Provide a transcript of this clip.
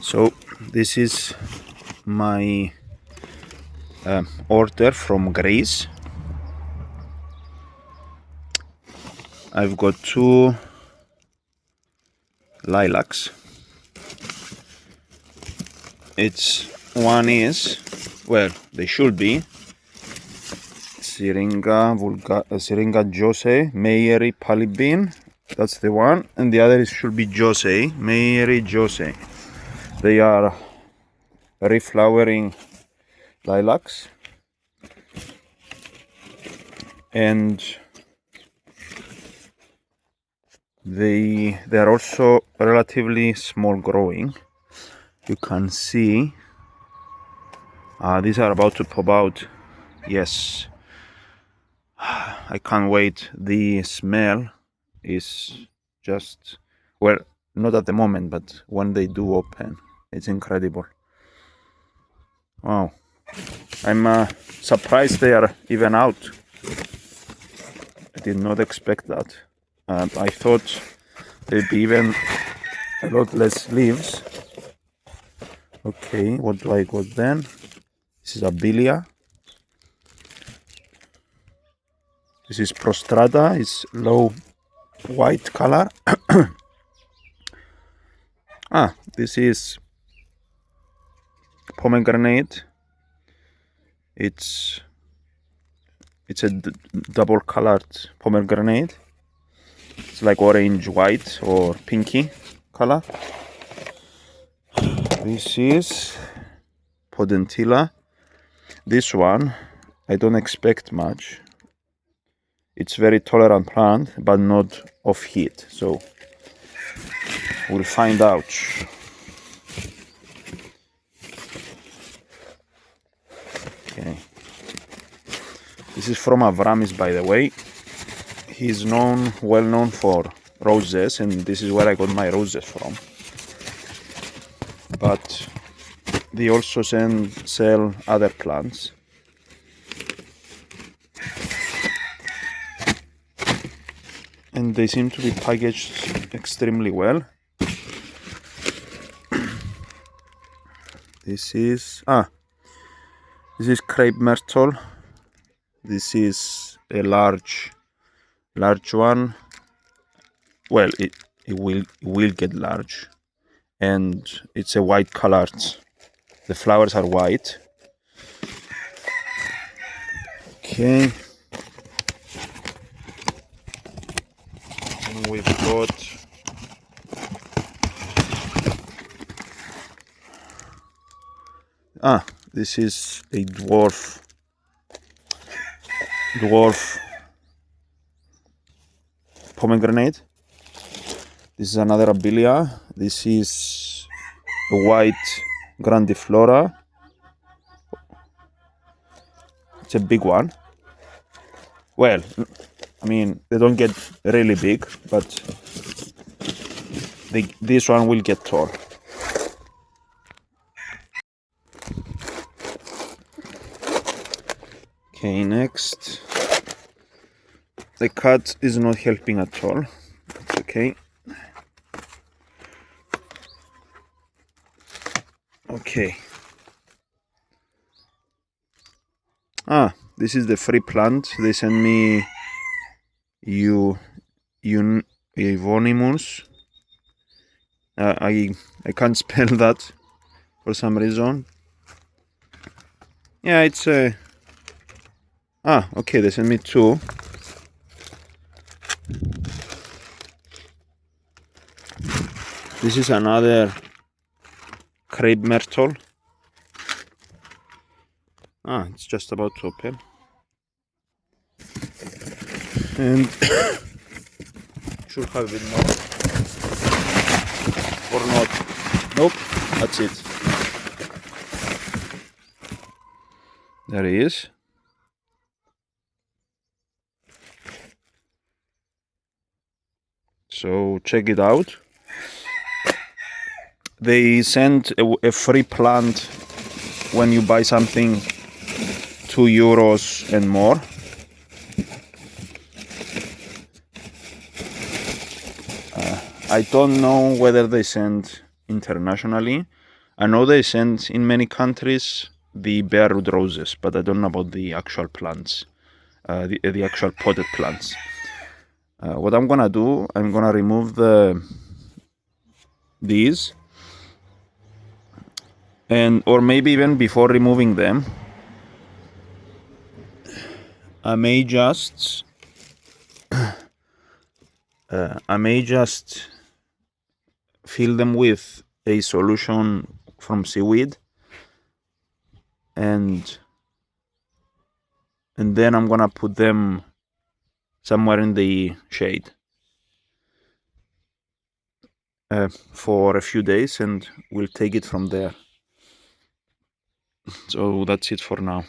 So this is my order from Greece. I've got two lilacs. One is, well, they should be Syringa Jose Meyeri Palibin. That's the one, and the other should be Jose Meyeri Jose. They are reflowering lilacs, and they are also relatively small growing. You can see these are about to pop out. Yes, I can't wait. The smell is just, well, not at the moment, but when they do open, it's incredible. Wow, I'm surprised they are even out. I did not expect that. I thought there'd be even a lot less leaves. Okay, what do I got then? This is Abelia. This is Prostrata. It's low white color. This is pomegranate. It's a double colored pomegranate. It's like orange, white, or pinky color. This is Podentilla. This one, I don't expect much. It's very tolerant plant, but not of heat. So we'll find out. Okay. This is from Avramis, by the way. He's well known for roses, and this is where I got my roses from. But they also sell other plants. And they seem to be packaged extremely well. This is crepe myrtle. This is a large one. Well, it will get large, and it's a white colored. The flowers are white. Okay. And we've got this is a dwarf pomegranate. This is another Abelia. This is a white grandiflora. It's a big one. Well, I mean, they don't get really big, but this one will get tall. Okay, next. The cat is not helping at all. That's okay. Okay. This is the free plant. They sent me Euonymus. I can't spell that for some reason. Yeah, it's a okay, they sent me two. This is another crepe myrtle. It's just about to open. And should have a bit more. Or not. Nope, that's it. There he is. So check it out. They send a free plant when you buy something €2 and more. I don't know whether they send internationally, I know they send in many countries the bare root roses, but I don't know about the actual plants, the actual potted plants. What I'm gonna do, I'm gonna remove these, and or maybe even before removing them, I may just fill them with a solution from seaweed, and then I'm gonna put them somewhere in the shade for a few days, and we'll take it from there. So that's it for now.